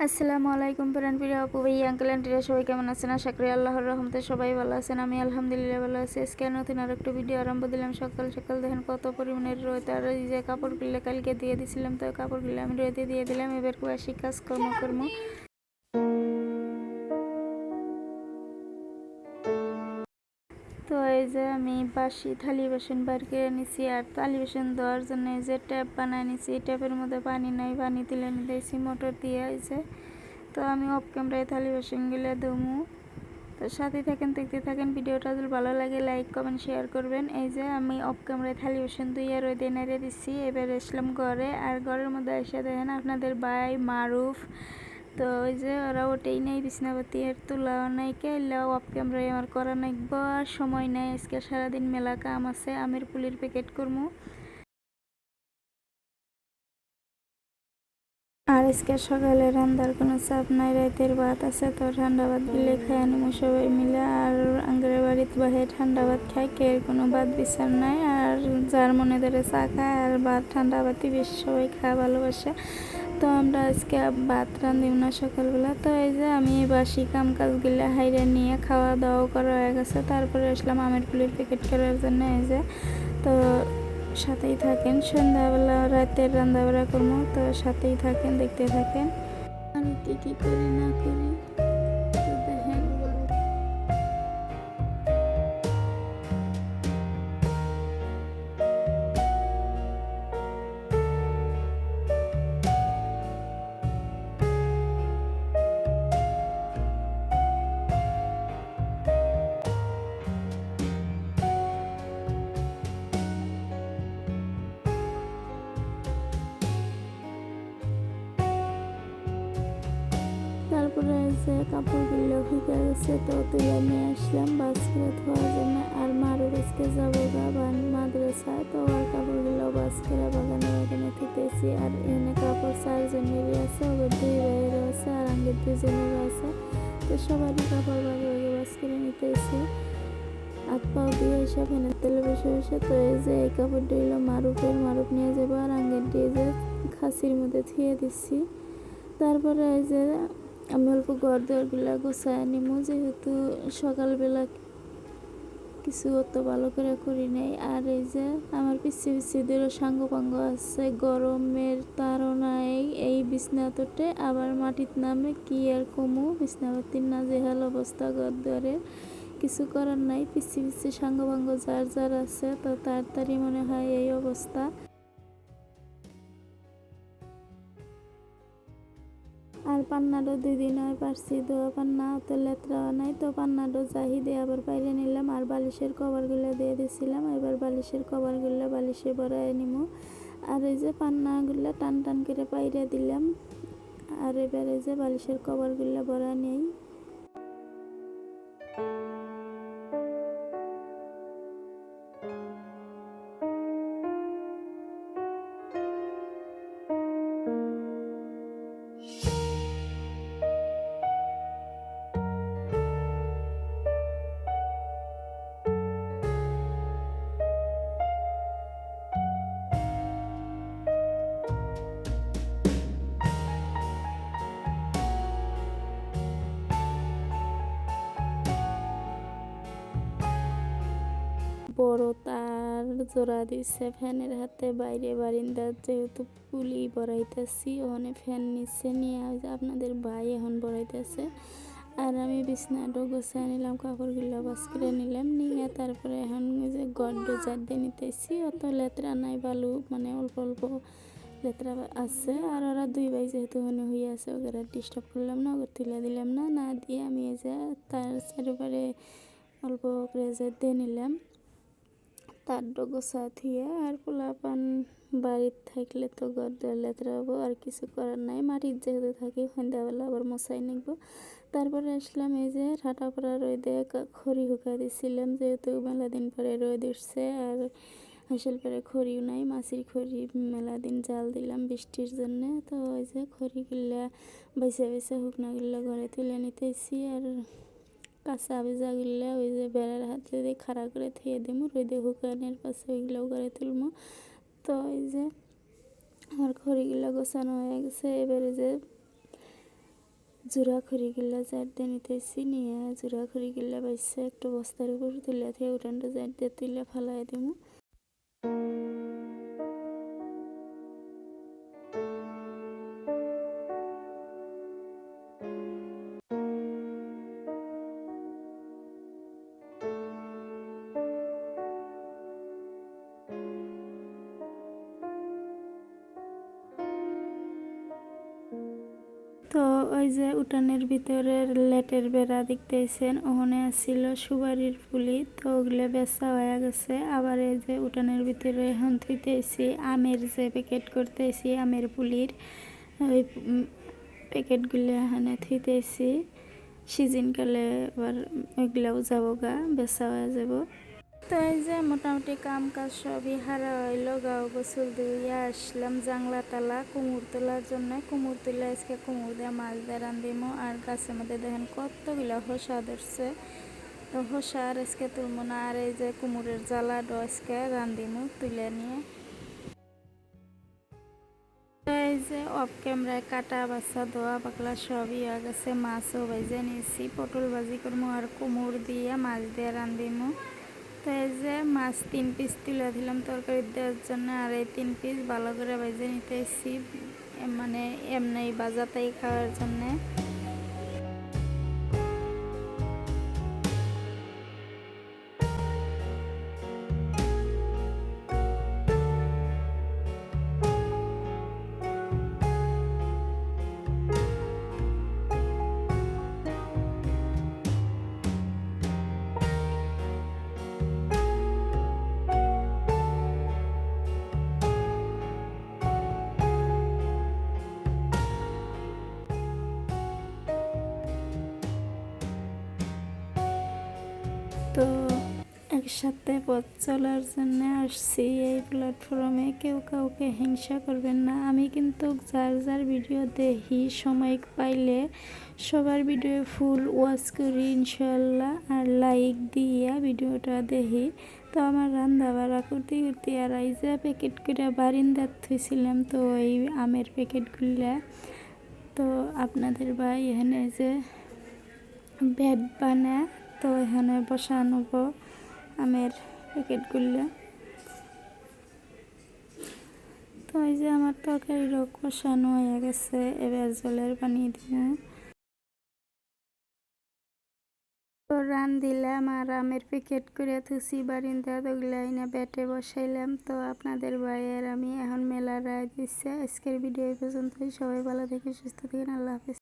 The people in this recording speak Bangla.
আসসালামু আলাইকুম প্রিয় আপু ভাইয়া আঙ্কেল আন্টিরা সবাই কেমন আছেন? আশা করি আল্লাহর রহমতে সবাই ভালো আছেন। আমি আলহামদুলিল্লাহ ভালো আছি। আজকে নতুন আর একটা ভিডিও আরম্ভ দিলাম। সকাল সকাল দেখেন কত পরিমাণের রোদ, আর এই যে কাপড়গুলো কালকে দিয়ে দিছিলাম, তো কাপড়গুলো আমি রোদে দিয়ে দিলাম। এবার বাসি কাজকর্ম করবো। তো এই যে আমি বাসি থালি বাসন বার করে নিছি, আর থালি বাসন ধোয়ার জন্য এই যে ট্যাপ বানায় নিছি। এই ট্যাপের মধ্যে পানি নাই, পানি তুলে নিতেছি মোটর দিয়ে। এই যে তো আমি অফ ক্যামেরায় থালি বাসনগুলো ধুমু। তো সাথে থাকেন, দেখতে থাকেন। ভিডিওটা যদি ভালো লাগে লাইক কমেন্ট শেয়ার করবেন। এই যে আমি অফ ক্যামেরায় থালি বাসন ধুইয়া রোদে নেড়ে দিচ্ছি। এবার আসলাম ঘরে, আর ঘরের মধ্যে এসে দেখেন আপনাদের ভাই মারুফ, তো ওই যে ওরা ওঠেই নাই, বিছনাপাতি এর তোলাও নাই, কেলাও অফ ক্যামেরায় আমার করা নাকবো, আর সময় নাই। আজকে সারাদিন মেলা কাম আছে, আমের পুলির প্যাকেট করবো। আর আজকে সকালে রান্নার কোনো চাপ নাই, রাতের ভাত আছে, তো ঠান্ডা ভাত গিলে খাই নিমু সবাই মিলে। আর আঙ্গের বাড়িতে বাহে ঠান্ডা ভাত খাই, কে কোনো ভাত বিচার নাই। আর যার মনে ধরে চা খায়, আর ভাত ঠান্ডা ভাতই বেশি সবাই খাওয়া ভালোবাসে। তো আমরা আজকে ভাত রাঁধিব না সকালবেলা। তো এই যে আমি বাসি কাম কাজগুলো হাইরে নিয়ে খাওয়া দাওয়া করা হয়ে গেছে, তারপরে আসলাম আমের পুলির প্যাকেট করার জন্য। এই যে তো সাথেই থাকেন, সন্ধ্যাবেলা রাতের রান্নাবাড়া করবো, তো সাথেই থাকেন, দেখতে থাকেন আমি কী করি না করি। তো দেখেন তারপরে যে কাপড়গুলো শুকে গেছে, তো তুলে নিয়ে আসলাম বাস্কেটে ধোয়ার জন্য। আর মারুর আজকে যাবো মাদ্রাসায়, তো আর কাপড়গুলো বাস্কেটে বাগানে বাগানে থুতেছি। আর এখানে কাপড় 4 জনেরই আছে, ওদের 2 ভাইয়েরও আছে, আর আমাদের 2 জনেরও আছে। তো সবারই কাপড় বাগে বাগে বাস্কেটে নিতেছি। হাত পাও দিয়ে এসে ফ্যানের তেলে বসে বসে। তো এই যে এই কাপড়টা হইলো মারুফের, মারুফ নিয়ে যাবো। আর আঙ্গের দিয়ে যে খাসির মধ্যে থুয়ে দিচ্ছি। তারপরে এই যে আমি অল্প ঘর দোরগুলা গোছায় নিমু, যেহেতু সকালবেলা কিছু অত ভালো করে করি নাই। আর এই যে আমার পিছিয়ে পিছিয়ে দুটো সাঙ্গ পাঙ্গ আছে, গরমের তাড়নায় এই বিছনাতে আবার মাটির নামে কি আর কমু, বিছনাপাতির না জেহাল অবস্থা ঘর দোরের। কিছু করার নাই, পিছিয়ে পিছিয়ে সাঙ্গ পাঙ্গ যার যার আছে, তো তাড়াতাড়ি মনে হয় এই অবস্থা। আর পান্নারও 2 দিন হয় পারছি ধোয়া, পান্না অত লেত্রাও নাই। তো পান্নারও জাহি দিয়ে আবার বাইরে নিলাম, আর বালিশের কভারগুলো দিয়ে দিছিলাম। এবার বালিশের কভারগুলো বালিশে ভরায় নিমু। আর এই যে পান্নাগুলো টান টান করে বাইরে দিলাম। আর এবার এই যে বালিশের কভারগুলো ভরা নেই। বড় তার জোড়া দিছে ফ্যানের হাতে, বাইরে বারিন্দার যেহেতু পুলি বড়াইতেছি, ওখানে ফ্যান নিচে নিয়ে আপনাদের ভাই এখন বড়াইতেছে। আর আমি বিছনাটাও গোছায় নিলাম, কাপড়গুলো বাস করে নিলাম, নিয়ে তারপরে এখন যে গড্ড জার দিয়ে নিতেছি। অত লেতরা নাই, বালু মানে অল্প অল্প লেতরা আছে। আর ওরা 2 ভাই যেহেতু ওখানে হয়ে আছে, ওদের আর ডিস্টার্ব করলাম না, ওদের তুলে দিলাম না, না দিয়ে আমি এই যে তার চারিপারে অল্প করে যে দিয়ে নিলাম, তার গোছা থুয়ে। আর পোলাপান বাড়ির থাকলে তো ঘর দুয়ার লেতরা হবো, আর কিছু করার নাই। মাটির যেহেতু থাকি সন্ধ্যাবেলা আবার মশাই নিকবো। তারপরে আসলাম এই যে ঠাটাপড়া রোদে খড়ি শুকাই দিছিলাম, যেহেতু মেলা দিন পরে রোদ উঠছে। আর হাসিল পরে খড়িও নাই, মাছির খড়ি মেলা দিন জাল দিলাম বৃষ্টির জন্যে। তো ওই যে খড়িগুলা বেছে বেছে শুকনাগুলো ঘরে তুলে নিতেছি। আর কাঁচা ভেজাগুলো ওই যে বেড়ার হাতে দিয়ে খাড়া করে থুয়ে দিমু, রোদে শুকানোর পাশে ওইগুলোও করে তুলবো। তো এই যে আমার খড়িগুলো গোছানো হয়ে গেছে। এবারে যে জোড়া খড়িগুলা জার দিয়ে নিতেছি, নিয়ে জোড়া খড়িগুলা বাইসে একটা বস্তার উপর তুলে দিয়ে উঠানটা জার দিয়ে তুলে ফালাই দিব। তো ওই যে উঠানের ভিতরে লেটের বেড়া দেখতেছেন, ওখানে ছিল সুপারির ফুলি, তো ওগুলো বেচা হয়ে গেছে। আবার এই যে উঠানের ভিতরে এখন থুইতেছি আমের যে প্যাকেট করতেছি আমের পুলির, ওই প্যাকেটগুলো এখানে থুইতেছি। সিজনকালে আবার ওইগুলাও যাবো গা, বেচা হয়ে যাব। তো এই যে মোটামুটি কাম কাজ সবই হারা হইলো, গাও গোসল দিয়ে আসলাম জাংলা তালা কুমুর তোলার জন্য। কুমুর তুলে আজকে কুমুর দিয়ে মাছ দিয়ে রান্ধিমো। আর গাছের মধ্যে দেখেন কতগুলো হোসা ধরছে, তো হোসা আর আজকে তুলবো না। আর এই যে কুমুরের জ্বালাটা আজকে রান্ধিমো তুলে নিয়ে। এই যে অফ ক্যামেরায় কাটা বাচ্চা ধোয়া পাকলা সবই হয়ে গেছে, মাছও ভেজে নিয়েছি, পটল ভাজি করবো আর কুমুর দিয়ে মাছ দিয়ে রান্ধিমো। তো এই যে মাছ 3 পিস তুলে দিলাম তরকারি দেওয়ার জন্য, আর এই 3 পিস ভালো করে ভেজে নিতেছি, মানে এমনি বাজাতেই খাওয়ার জন্যে। তো একসাথে পথ চলার জন্য আসছি এই প্ল্যাটফর্মে, কেউ কাউকে হিংসা করবেন না। আমি কিন্তু যার যার ভিডিও দেখি সময় পাইলে সবার ভিডিও ফুল ওয়াচ করি ইনশাল্লাহ, আর লাইক দিয়ে ভিডিওটা দেখি। তো আমার রান্না বাড়া করতে করতে আর এই যে প্যাকেট করে বারিন্দার থুইছিলাম, তো এই আমের প্যাকেটগুলা, তো আপনাদের ভাই এখানে যে বেড বানায়, তো এখানে বসানো আমের প্যাকেটগুলো। তো এই যে আমার তরকারিরও কষানো হয়ে গেছে, এবার জলের পানি দিব। তো দিলাম আর আমের প্যাকেট করে থুসি বারিন্দা, ওগুলো না বেটে বসাইলাম। তো আপনাদের ভাইয়ের আমি এখন মেলা রায় দিচ্ছে। আজকের ভিডিও এই পর্যন্তই, সবাই ভালো থেকে সুস্থ থাকেন, আল্লাহ হাফেজ।